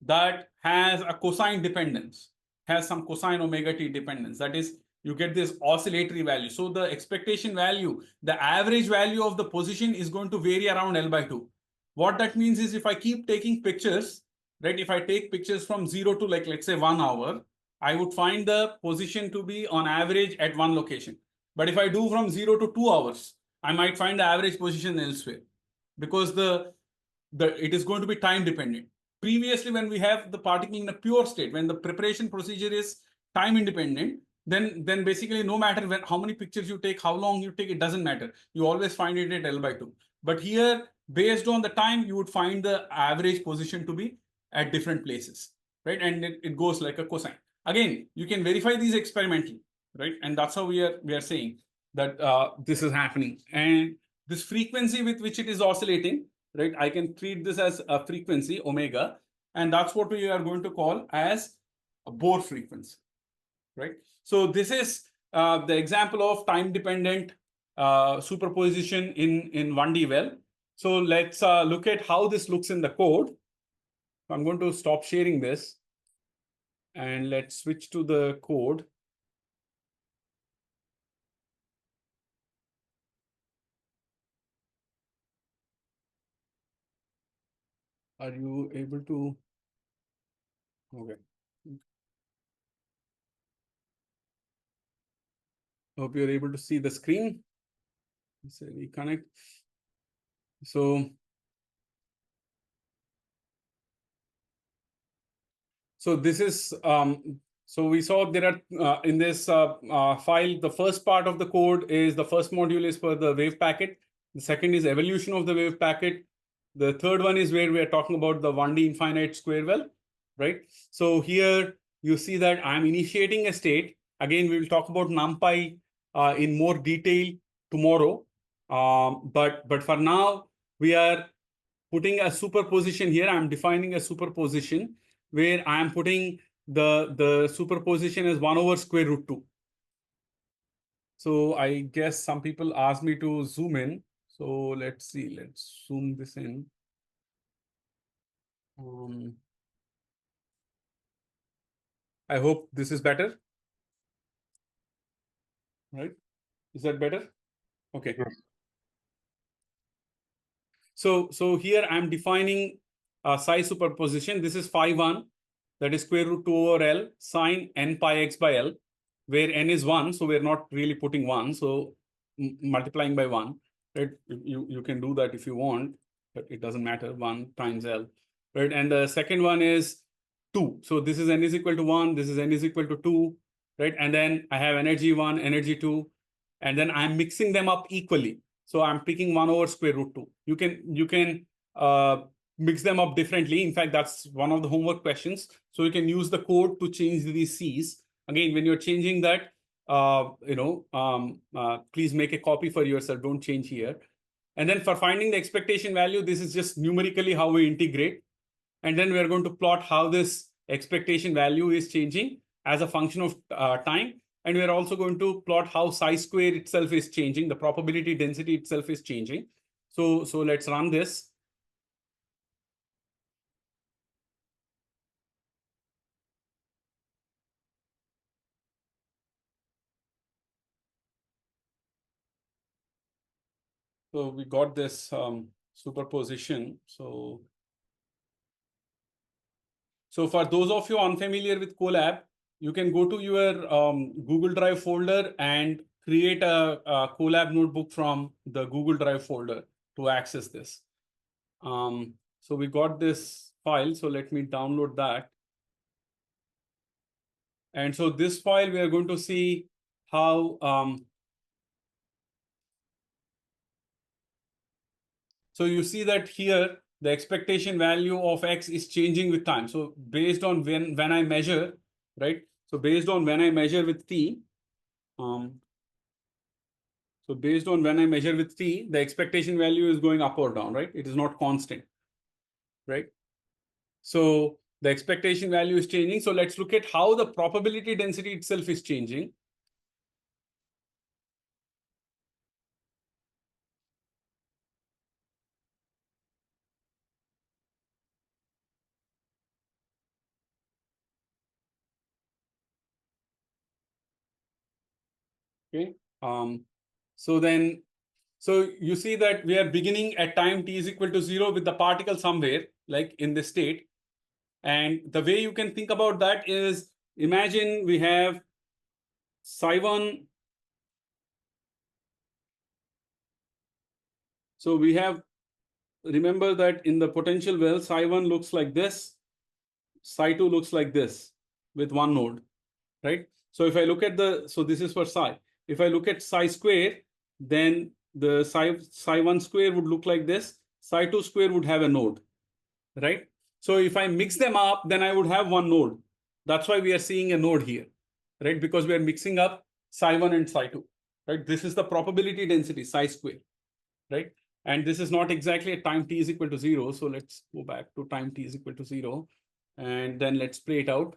that has a cosine dependence, has some cosine omega t dependence. That is, you get this oscillatory value. So the expectation value, the average value of the position is going to vary around L by 2. What that means is if I keep taking pictures, right? If I take pictures from 0 to like, let's say 1 hour, I would find the position to be on average at one location. But if I do from 0 to 2 hours, I might find the average position elsewhere because it is going to be time dependent. Previously, when we have the particle in a pure state, when the preparation procedure is time independent, then basically no matter how many pictures you take, how long you take, it doesn't matter. You always find it at L by 2. But here, based on the time, you would find the average position to be at different places, right? And it goes like a cosine. Again, you can verify these experimentally, right? And that's how we are saying that this is happening. And this frequency with which it is oscillating, right? I can treat this as a frequency, omega, and that's what we are going to call as a Bohr frequency, right? So this is the example of time-dependent superposition in 1D well. So let's look at how this looks in the code. So I'm going to stop sharing this and let's switch to the code. Are you able to? Okay. Hope you're able to see the screen. So reconnect. So this is, so we saw there are in this file, the first part of the code is the first module is for the wave packet. The second is evolution of the wave packet. The third one is where we are talking about the 1D infinite square well, right? So here you see that I'm initiating a state. Again, we will talk about NumPy in more detail tomorrow. But for now, we are putting a superposition here. I'm defining a superposition where I am putting the superposition as 1 over square root 2. So I guess some people asked me to zoom in. So let's see, let's zoom this in. I hope this is better. Right? Is that better? Okay. Yes. So here I'm defining psi superposition. This is phi 1, that is square root 2 over L sine n pi x by L, where n is 1. So we're not really putting 1. So multiplying by 1, right? You can do that if you want, but it doesn't matter. 1 times L, right? And the second one is 2. So this is n is equal to 1. This is n is equal to 2, right? And then I have energy 1, energy 2, and then I'm mixing them up equally. So I'm picking 1 over square root 2. You can mix them up differently. In fact, that's one of the homework questions. So you can use the code to change these C's. Again, when you're changing that, please make a copy for yourself. Don't change here. And then for finding the expectation value, this is just numerically how we integrate. And then we're going to plot how this expectation value is changing as a function of time. And we're also going to plot how psi square itself is changing. The probability density itself is changing. So let's run this. So we got this superposition. So for those of you unfamiliar with Colab, you can go to your Google Drive folder and create a Colab notebook from the Google Drive folder to access this. So we got this file. So let me download that. And so this file, we are going to see how so you see that here, the expectation value of X is changing with time. So based on when I measure, right? So based on when I measure with T, so based on when I measure with T, the expectation value is going up or down, right? It is not constant. right? So the expectation value is changing. So let's look at how the probability density itself is changing. Okay. So then, so you see that we are beginning at time t is equal to 0 with the particle somewhere, like in this state. And the way you can think about that is, imagine we have psi1. So we have, remember that in the potential well, psi1 looks like this, psi2 looks like this with one node, right? So if I look at the, so this is for psi. If I look at psi square, then the psi1 square would look like this, psi2 square would have a node, right? So if I mix them up, then I would have one node. That's why we are seeing a node here, right? Because we are mixing up psi1 and psi2, right? This is the probability density, psi square, right? And this is not exactly at time t is equal to 0. So let's go back to time t is equal to 0. And then let's play it out.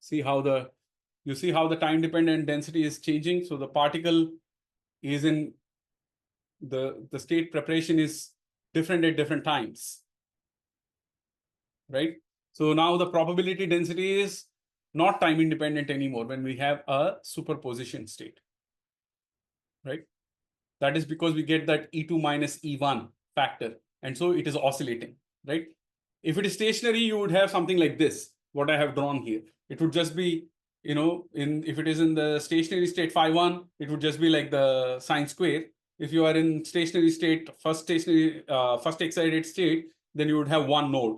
See how the, you see how the time dependent density is changing. So the particle is in the state preparation is different at different times, right? So now the probability density is not time independent anymore when we have a superposition state, right? That is because we get that E2 minus E1 factor. And so it is oscillating, right? If it is stationary, you would have something like this, what I have drawn here. It would just be, if it is in the stationary state phi1, it would just be like the sine square. If you are in stationary state, first excited state, then you would have one node.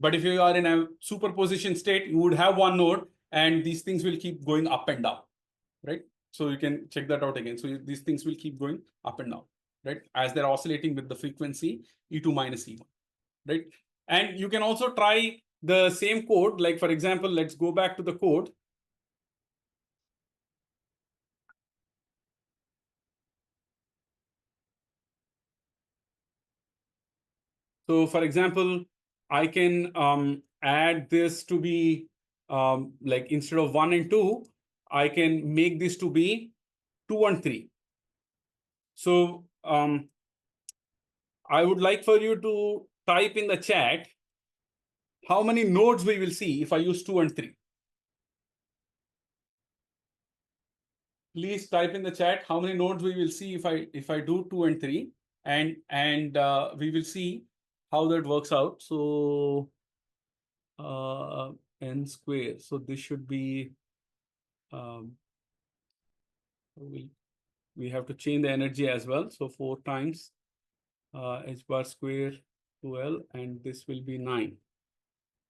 But if you are in a superposition state, you would have one node and these things will keep going up and down, right? So you can check that out again. So these things will keep going up and down, right? As they're oscillating with the frequency E2 minus E1, right? And you can also try the same code. Like, for example, let's go back to the code. So for example, I can add this to be like instead of 1 and 2, I can make this to be 2 and 3. So I would like for you to type in the chat how many nodes we will see if I use 2 and 3. Please type in the chat how many nodes we will see if I do 2 and 3, and we will see how that works out. So n square. So this should be we have to change the energy as well. So 4 times h bar square 12, and this will be 9.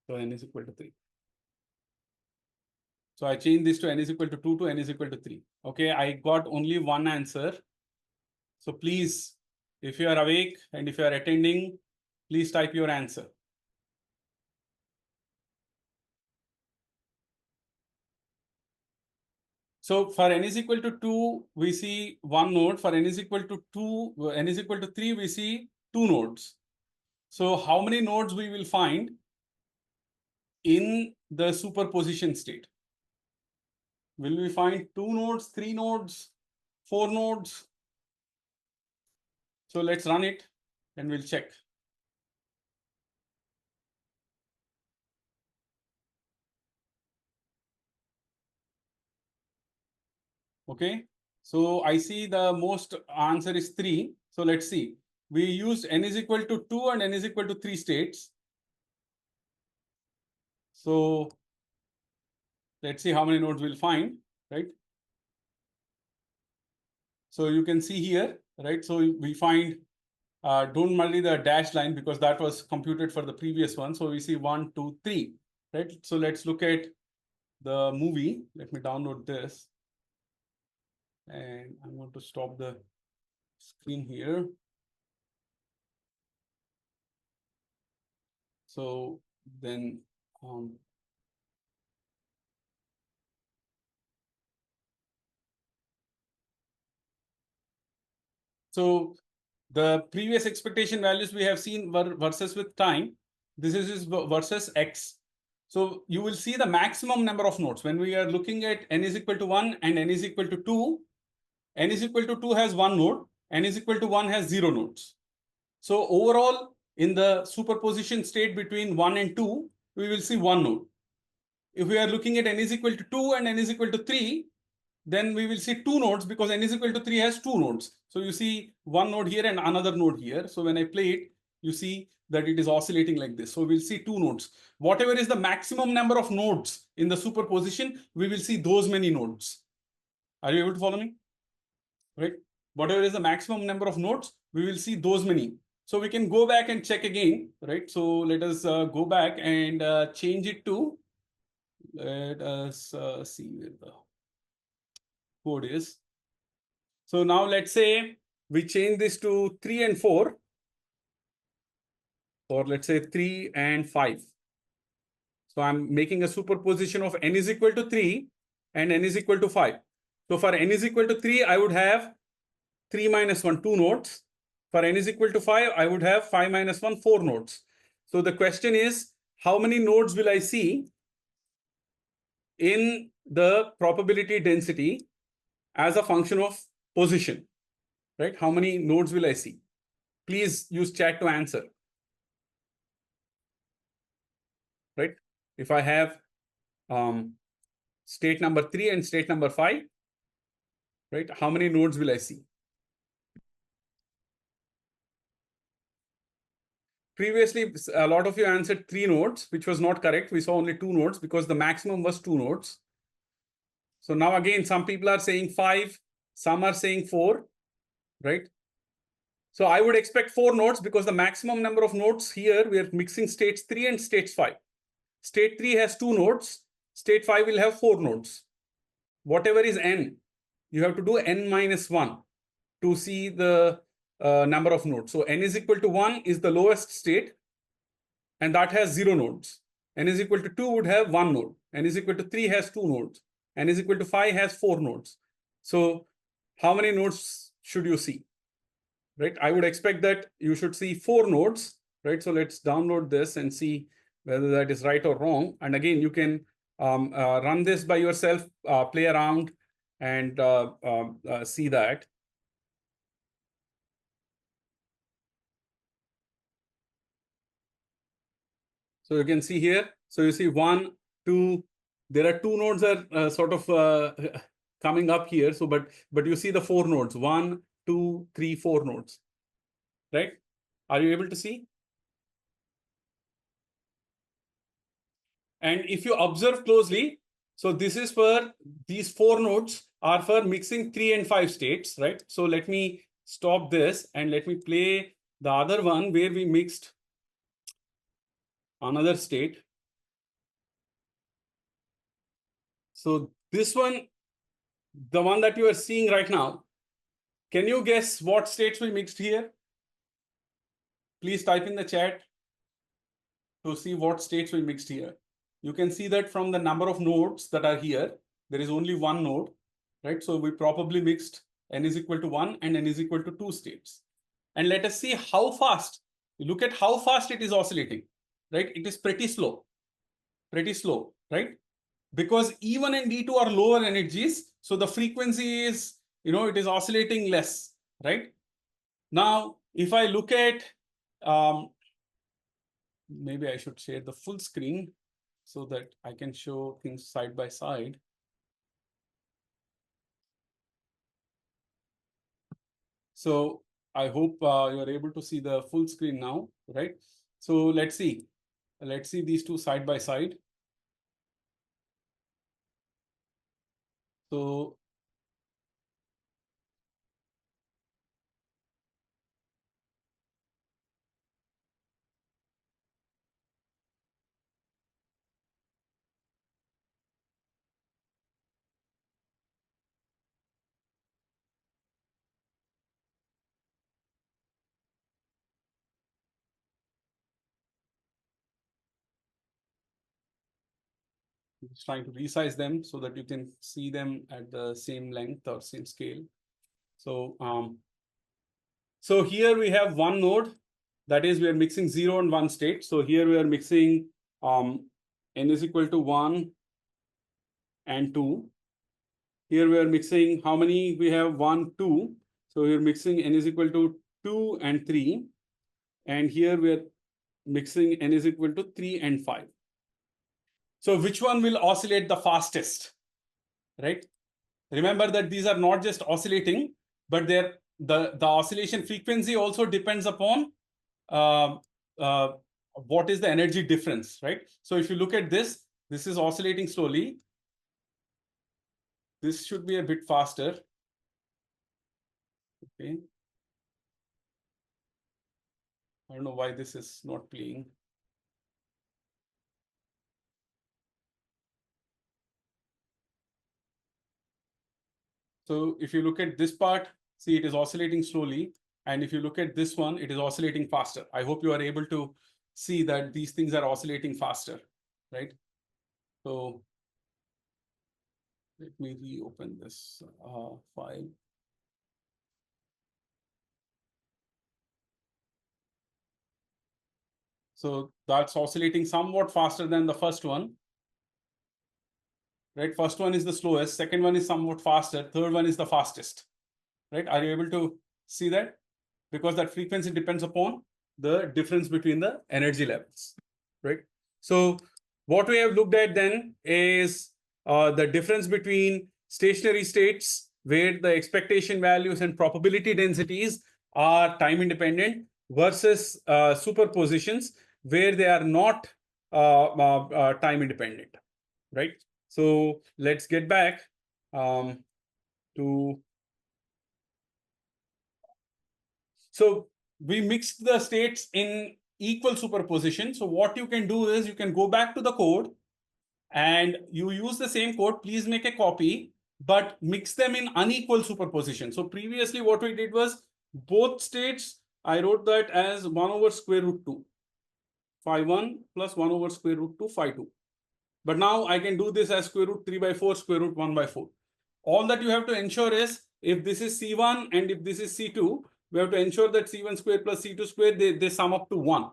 So n is equal to 3. So I change this to n is equal to 2 to n is equal to 3. Okay, I got only one answer. So please, if you are awake and if you are attending, please type your answer. So for n is equal to 2, we see one node. For n is equal to 2, n is equal to 3, we see two nodes. So how many nodes we will find in the superposition state? Will we find 2 nodes, 3 nodes, 4 nodes? So let's run it and we'll check. Okay, so I see the most answer is 3. So let's see. We used n is equal to 2 and n is equal to 3 states. So let's see how many nodes we'll find, right? So you can see here, right? So we find, don't multiply the dashed line because that was computed for the previous one. So we see 1, 2, 3, right? So let's look at the movie. Let me download this. And I'm going to stop the screen here. So then, so the previous expectation values we have seen were versus with time. This is versus x. So you will see the maximum number of nodes. When we are looking at n is equal to 1 and n is equal to 2, n is equal to 2 has one node, n is equal to 1 has 0 nodes. So overall, in the superposition state between 1 and 2, we will see one node. If we are looking at n is equal to 2 and n is equal to 3, then we will see two nodes because n is equal to 3 has two nodes. So you see one node here and another node here. So when I play it, you see that it is oscillating like this. So we'll see two nodes. Whatever is the maximum number of nodes in the superposition, we will see those many nodes. Are you able to follow me? Right? Whatever is the maximum number of nodes, we will see those many. So we can go back and check again, right? So let us go back and change it to, let us see where the code is. So now let's say we change this to 3 and 4, or let's say 3 and 5. So I'm making a superposition of n is equal to 3 and n is equal to 5. So for n is equal to 3, I would have 3 minus 1, 2 nodes. For n is equal to 5, I would have 5 minus 1, 4 nodes. So the question is, how many nodes will I see in the probability density as a function of position, right? How many nodes will I see? Please use chat to answer, right? If I have state number 3 and state number 5, right? How many nodes will I see? Previously, a lot of you answered 3 nodes, which was not correct. We saw only 2 nodes because the maximum was 2 nodes. So now again, some people are saying 5, some are saying 4, right? So I would expect 4 nodes because the maximum number of nodes here, we are mixing states 3 and states 5. State 3 has 2 nodes. State 5 will have 4 nodes. Whatever is n, you have to do n minus 1 to see the number of nodes. So n is equal to 1 is the lowest state, and that has 0 nodes. N is equal to 2 would have 1 node. N is equal to 3 has 2 nodes. N is equal to 5 has 4 nodes. So how many nodes should you see? Right? I would expect that you should see 4 nodes, right? So let's download this and see whether that is right or wrong. And again, you can run this by yourself, play around, and see that. So you can see here. So you see 1, 2. There are 2 nodes are sort of coming up here. So, but you see the 4 nodes: 1, 2, 3, 4 nodes. Right? Are you able to see? And if you observe closely, so this is for these 4 nodes are for mixing 3 and 5 states, right? So let me stop this and let me play the other one where we mixed another state. So this one, the one that you are seeing right now, can you guess what states we mixed here? Please type in the chat to see what states we mixed here. You can see that from the number of nodes that are here, there is only one node, right? So we probably mixed n is equal to 1 and n is equal to 2 states. And let us see how fast, look at how fast it is oscillating, right? It is pretty slow, right? Because E1 and E2 are lower energies, so the frequency is, it is oscillating less, right? Now, if I look at, maybe I should share the full screen so that I can show things side by side. So I hope you are able to see the full screen now, right? So let's see these two side by side. So just trying to resize them so that you can see them at the same length or same scale. So So here we have one node, that is we are mixing 0 and 1 state. So here we are mixing n is equal to 1 and 2. Here we are mixing how many? We have 1, 2. So we are mixing n is equal to 2 and 3. And here we are mixing n is equal to 3 and 5. So which one will oscillate the fastest, right? Remember that these are not just oscillating, but the oscillation frequency also depends upon uh, uh, what is the energy difference, right? So if you look at this is oscillating slowly. This should be a bit faster. Okay. I don't know why this is not playing. So if you look at this part, see it is oscillating slowly. And if you look at this one, it is oscillating faster. I hope you are able to see that these things are oscillating faster, right? So let me reopen this file. So that's oscillating somewhat faster than the first one, right? First one is the slowest, second one is somewhat faster, third one is the fastest, right? Are you able to see that? Because that frequency depends upon the difference between the energy levels, right? So what we have looked at then is the difference between stationary states where the expectation values and probability densities are time independent versus superpositions where they are not time independent, right? So let's get back to. So we mixed the states in equal superposition. So what you can do is you can go back to the code and you use the same code. Please make a copy, but mix them in unequal superposition. So previously what we did was both states, I wrote that as 1 over square root 2, phi 1 plus 1 over square root 2, phi 2. But now I can do this as square root 3 by 4, square root 1 by 4. All that you have to ensure is if this is C1 and if this is C2, we have to ensure that C1 square plus C2 square, they sum up to 1,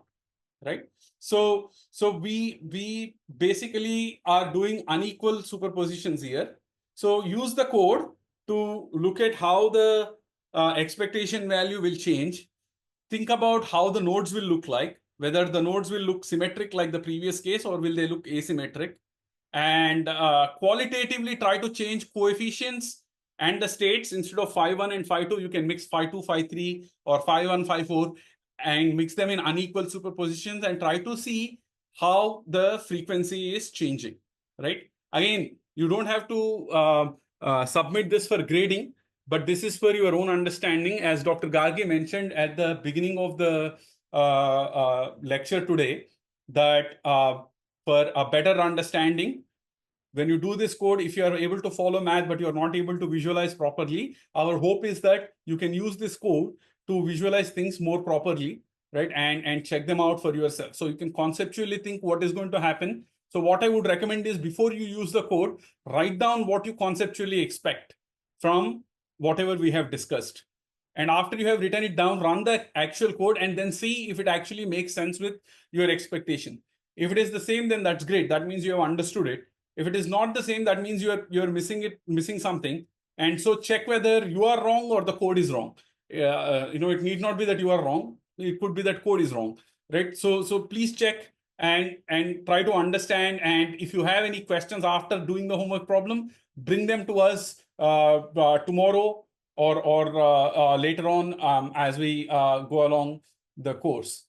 right? So we basically are doing unequal superpositions here. So use the code to look at how the expectation value will change. Think about how the nodes will look like, whether the nodes will look symmetric like the previous case or will they look asymmetric, and qualitatively try to change coefficients and the states. Instead of phi 1 and phi 2, you can mix phi 2, phi 3 or phi 1, phi 4 and mix them in unequal superpositions and try to see how the frequency is changing, right? Again, you don't have to submit this for grading, but this is for your own understanding. As Dr. Gargi mentioned at the beginning of the lecture today, that for a better understanding, when you do this code, if you are able to follow math, but you're not able to visualize properly, our hope is that you can use this code to visualize things more properly, right? And check them out for yourself. So you can conceptually think what is going to happen. So what I would recommend is before you use the code, write down what you conceptually expect from whatever we have discussed. And after you have written it down, run the actual code and then see if it actually makes sense with your expectation. If it is the same, then that's great. That means you have understood it. If it is not the same, that means you're missing something. And so check whether you are wrong or the code is wrong. It need not be that you are wrong. It could be that code is wrong, right? So please check and try to understand. And if you have any questions after doing the homework problem, bring them to us tomorrow or later on as we go along the course.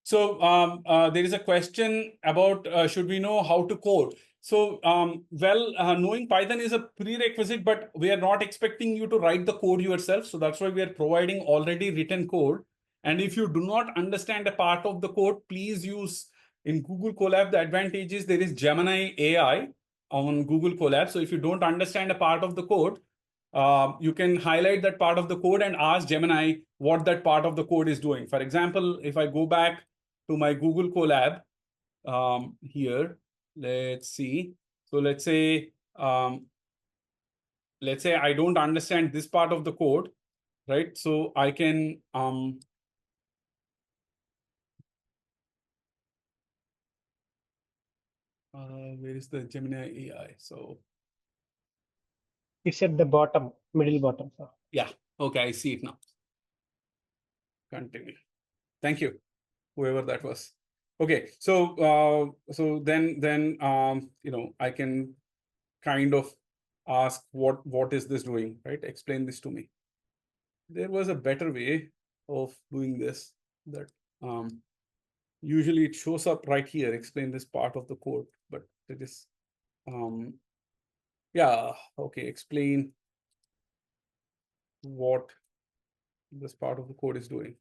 There is a question about should we know how to code? So, knowing Python is a prerequisite, but we are not expecting you to write the code yourself. So that's why we are providing already written code. And if you do not understand a part of the code, please use in Google Colab. The advantage is there is Gemini AI on Google Colab. So if you don't understand a part of the code, you can highlight that part of the code and ask Gemini what that part of the code is doing. For example, if I go back to my Google Colab here, let's see. So let's say let's say I don't understand this part of the code, right? So I can where is the Gemini AI? So it's at the bottom, middle bottom, sir. yeah, okay, I see it now. Continue. Thank you, whoever that was. Okay, so so then I can kind of ask what is this doing, right? Explain this to me. There was a better way of doing this that usually it shows up right here, explain this part of the code, but it is yeah, okay, explain what this part of the code is doing.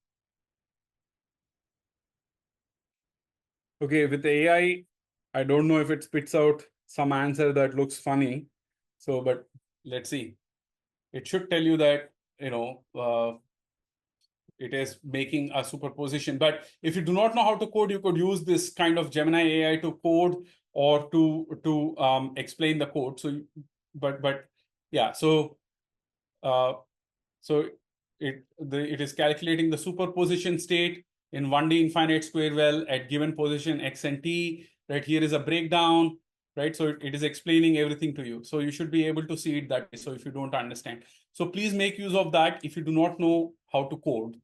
Okay, with the AI, I don't know if it spits out some answer that looks funny. So, but let's see. It should tell you that, it is making a superposition. But if you do not know how to code, you could use this kind of Gemini AI to code or to explain the code. So, but yeah, so it is calculating the superposition state in 1D infinite square well at given position x and t. Right here is a breakdown, right? So it is explaining everything to you. So you should be able to see it that way. So if you don't understand, so please make use of that if you do not know how to code.